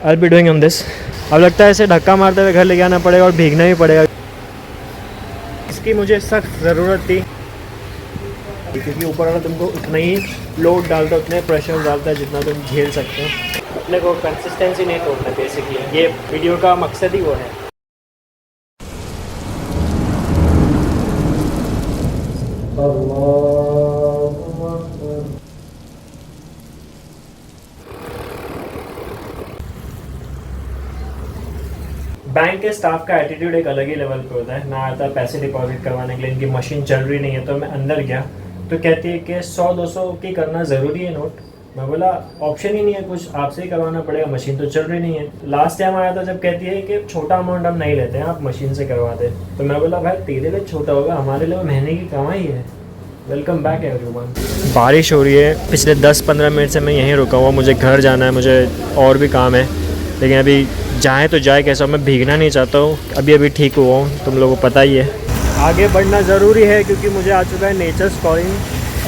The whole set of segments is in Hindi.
I will be doing on this. अब लगता है इसे धक्का मारते हुए घर ले जाना पड़ेगा और भीगना भी पड़ेगा। इसकी मुझे सख्त ज़रूरत थी क्योंकि ऊपर वाला तुमको उतना ही लोड डालता है, उतने प्रेशर डालता है जितना तुम झेल सकते हो। अपने को कंसिस्टेंसी नहीं तोड़ना, बेसिकली ये वीडियो का मकसद ही वो है। बैंक के स्टाफ का एटीट्यूड एक अलग ही लेवल पे होता है। मैं आया था पैसे डिपॉजिट करवाने के लिए, इनकी मशीन चल रही नहीं है, तो मैं अंदर गया तो कहती है कि 100-200 की करना ज़रूरी है नोट। मैं बोला ऑप्शन ही नहीं है कुछ, आपसे ही करवाना पड़ेगा, मशीन तो चल रही नहीं है। लास्ट टाइम आया था जब कहती है कि छोटा अमाउंट हम नहीं लेते हैं, आप मशीन से करवाते। तो मैं बोला भाई तेरे लिए छोटा होगा, हमारे लिए महीने की कमाई है। Welcome back everyone. बारिश हो रही है, पिछले 10-15 मिनट से मैं यहीं रुका हुआ। मुझे घर जाना है, मुझे और भी काम है, लेकिन अभी जाए तो जाए कैसा, मैं भीगना नहीं चाहता हूँ। अभी ठीक हुआ हूँ, तुम लोगों को पता ही है। आगे बढ़ना ज़रूरी है क्योंकि मुझे आ चुका है नेचर्स कॉलिंग,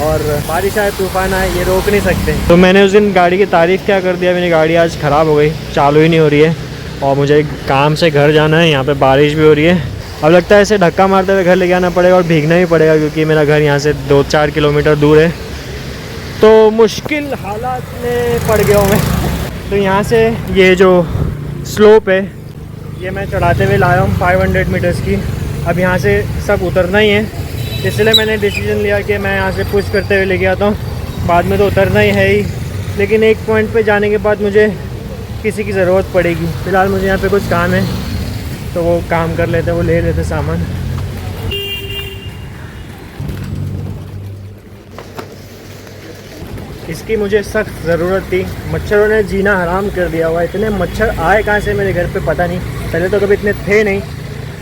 और बारिश आए तूफान आए ये रोक नहीं सकते। तो मैंने उस दिन गाड़ी की तारीफ़ क्या कर दिया, मेरी गाड़ी आज ख़राब हो गई, चालू ही नहीं हो रही है। और मुझे काम से घर जाना है, यहाँ पर बारिश भी हो रही है। अब लगता है इसे धक्का मारते हुए घर ले जाना पड़ेगा और भीगना भी पड़ेगा क्योंकि मेरा घर यहाँ से 2-4 किलोमीटर दूर है। तो मुश्किल हालात में पड़ गया हूँ मैं। तो यहाँ से ये जो स्लोप है ये मैं चढ़ाते हुए लाया हूँ 500 मीटर्स की। अब यहाँ से सब उतरना ही है, इसलिए मैंने डिसीजन लिया कि मैं यहाँ से पुश करते हुए लेके आता हूँ। बाद में तो उतरना ही है ही, लेकिन एक पॉइंट पे जाने के बाद मुझे किसी की ज़रूरत पड़ेगी। फ़िलहाल मुझे यहाँ पे कुछ काम है तो वो काम कर लेते, वो ले लेते सामान। इसकी मुझे सख्त ज़रूरत थी। मच्छरों ने जीना हराम कर दिया हुआ। इतने मच्छर आए कहाँ से मेरे घर पे पता नहीं, पहले तो कभी इतने थे नहीं।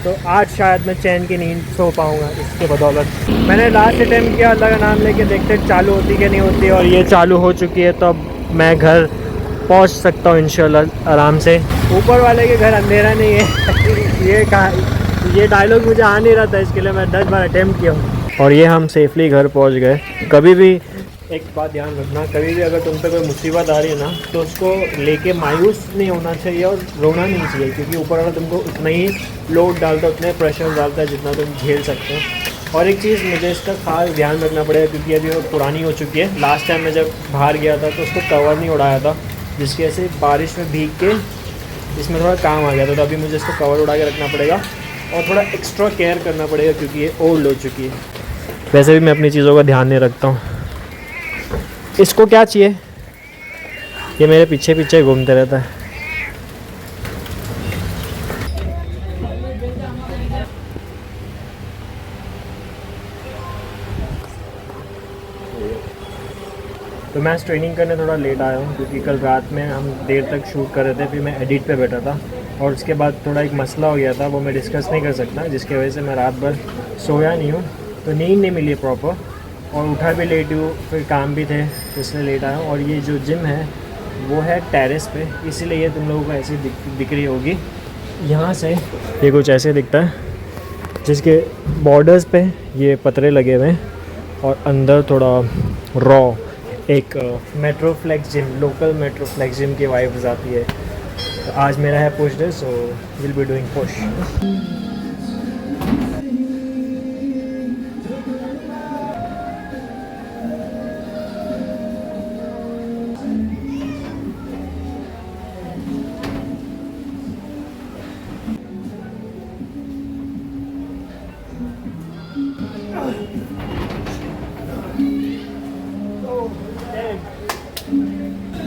तो आज शायद मैं चैन की नींद सो पाऊँगा इसके बदौलत। मैंने लास्ट अटैम्प्ट किया, अल्लाह का नाम लेके देखते चालू होती कि नहीं होती, और ये चालू हो चुकी है। तो अब मैं घर पहुँच सकता हूँ इंशाल्लाह आराम से। ऊपर वाले के घर अंधेरा नहीं है ये डायलॉग मुझे आ नहीं रहा था, इसके लिए मैं 10 बार अटैम्प्ट किया हूँ। और ये हम सेफली घर पहुँच गए। कभी भी एक बात ध्यान रखना, कभी भी अगर तुम पे कोई मुसीबत आ रही है ना, तो उसको लेके मायूस नहीं होना चाहिए और रोना नहीं चाहिए, क्योंकि ऊपर वाला तुमको उतना ही लोड डालता है, उतने प्रेशर डालता है जितना तुम झेल सकते हो। और एक चीज़ मुझे इसका खास ध्यान रखना पड़ेगा क्योंकि अभी वो पुरानी हो चुकी है। लास्ट टाइम मैं जब बाहर गया था तो उसको कवर नहीं उड़ाया था, जिसकी वजह से बारिश में भीग के इसमें थोड़ा काम आ गया था। तो अभी मुझे इसको कवर उड़ा के रखना पड़ेगा और थोड़ा एक्स्ट्रा केयर करना पड़ेगा क्योंकि ये ओल्ड हो चुकी है। वैसे भी मैं अपनी चीज़ों का ध्यान नहीं रखता हूँ। इसको क्या चाहिए, ये मेरे पीछे पीछे घूमते रहता है। तो मैं ट्रेनिंग करने थोड़ा लेट आया हूँ क्योंकि कल रात में हम देर तक शूट कर रहे थे, फिर मैं एडिट पे बैठा था और उसके बाद थोड़ा एक मसला हो गया था, वो मैं डिस्कस नहीं कर सकता, जिसकी वजह से मैं रात भर सोया नहीं हूँ। तो नींद नहीं मिली प्रॉपर और उठा भी लेट हूँ, फिर काम भी थे तो इसलिए लेट आया हूँ। और ये जो जिम है वो है टेरेस पे, इसीलिए ये तुम लोगों को ऐसी दिख रही होगी। यहाँ से ये कुछ ऐसे दिखता है, जिसके बॉर्डर्स पे ये पतरे लगे हुए हैं और अंदर थोड़ा रॉ एक मेट्रोफ्लेक्स जिम, लोकल मेट्रोफ्लेक्स जिम की वाइब्स आती है। तो आज मेरा है push day, so will be doing push.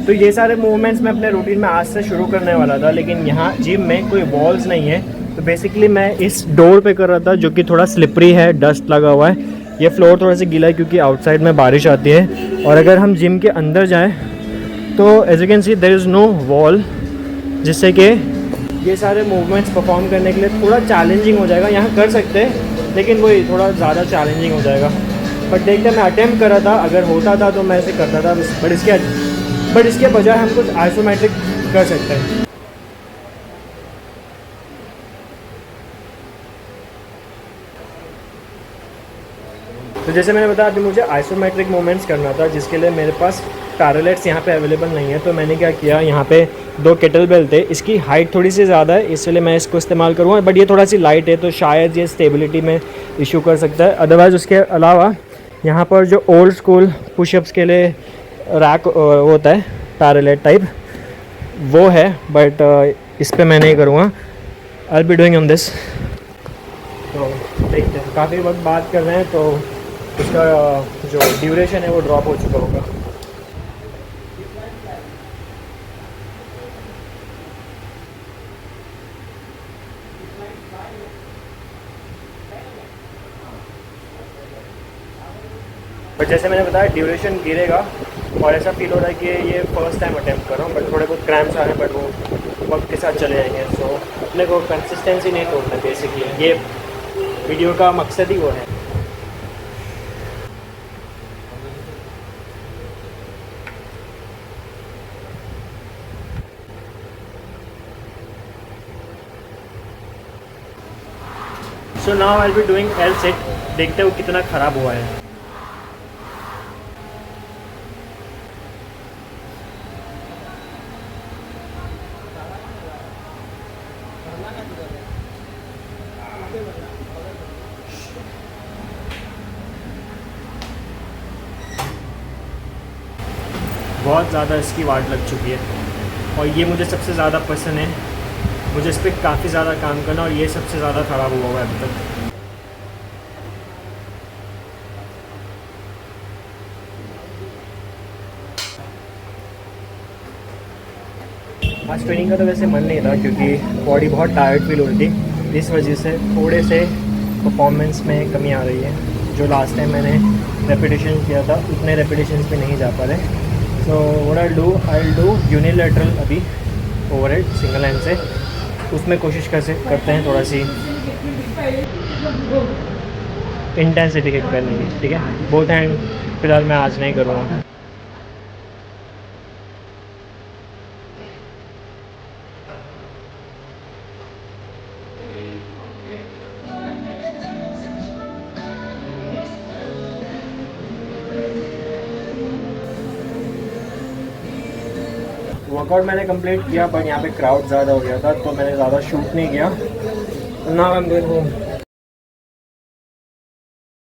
तो ये सारे मूवमेंट्स मैं अपने रूटीन में आज से शुरू करने वाला था, लेकिन यहाँ जिम में कोई वॉल्स नहीं है, तो बेसिकली मैं इस डोर पे कर रहा था जो कि थोड़ा स्लिपरी है, डस्ट लगा हुआ है। ये फ्लोर थोड़ा सा गीला है क्योंकि आउटसाइड में बारिश आती है। और अगर हम जिम के अंदर जाएं तो as you can see there is no wall, जिससे कि ये सारे मूवमेंट्स परफॉर्म करने के लिए थोड़ा चैलेंजिंग हो जाएगा। यहाँ कर सकते हैं लेकिन वही थोड़ा ज़्यादा चैलेंजिंग हो जाएगा। बट देखते मैं अटेम्प्ट कर रहा था, अगर होता था तो मैं ऐसे करता था, बट इसके बजाय हम कुछ आइसोमेट्रिक कर सकते हैं। तो जैसे मैंने बताया अभी मुझे आइसोमेट्रिक मूवमेंट्स करना था, जिसके लिए मेरे पास पैरेलेट्स यहाँ पे अवेलेबल नहीं है, तो मैंने क्या किया, यहाँ पे 2 केटल बेल थे, इसकी हाइट थोड़ी सी ज़्यादा है इसलिए मैं इसको इस्तेमाल करूँगा, बट ये थोड़ा सी लाइट है तो शायद ये स्टेबिलिटी में इशू कर सकता है। अदरवाइज़ उसके अलावा यहाँ पर जो ओल्ड स्कूल पुशअप्स के लिए रैक होता है पैरेलेट टाइप, वो है, बट इस पर मैं नहीं करूँगा। I will be doing on this. तो देखते हैं, काफ़ी वक्त बात कर रहे हैं तो उसका जो ड्यूरेशन है वो ड्रॉप हो चुका होगा। बट जैसे मैंने बताया ड्यूरेशन गिरेगा, और ऐसा फील हो रहा है कि ये फर्स्ट टाइम अटैम्प्ट कर रहा हूँ, बट थोड़े बहुत क्रैम्प्स आ रहे हैं, बट वो वक्त के साथ चले जाएंगे। सो अपने को कंसिस्टेंसी नहीं तोड़ना, बेसिकली ये वीडियो का मकसद ही वो है। So now I will be doing L set, देखते हो कितना ख़राब हुआ है। बहुत ज़्यादा इसकी वाट लग चुकी है, और ये मुझे सबसे ज़्यादा पसंद है। मुझे इस पर काफ़ी ज़्यादा काम करना, और ये सबसे ज़्यादा ख़राब हुआ है अभी तक। आज ट्रेनिंग का तो वैसे मन नहीं था, क्योंकि बॉडी बहुत टायर्ड फील हो रही थी, इस वजह से थोड़े से परफॉर्मेंस में कमी आ रही है। जो लास्ट टाइम मैंने रेपिटेशन किया था उतने रेपिटेशन पे नहीं जा पा रहे। So what I will do unilateral अभी ओवरहेड सिंगल हैंड से, उसमें कोशिश करते हैं थोड़ा सी इंटेंसिटी करने की, ठीक है। बोथ हैंड फिलहाल मैं आज नहीं करूँगा। वर्कआउट मैंने कंप्लीट किया, पर यहाँ पे क्राउड ज़्यादा हो गया था तो मैंने ज़्यादा शूट नहीं किया। Now I am going home.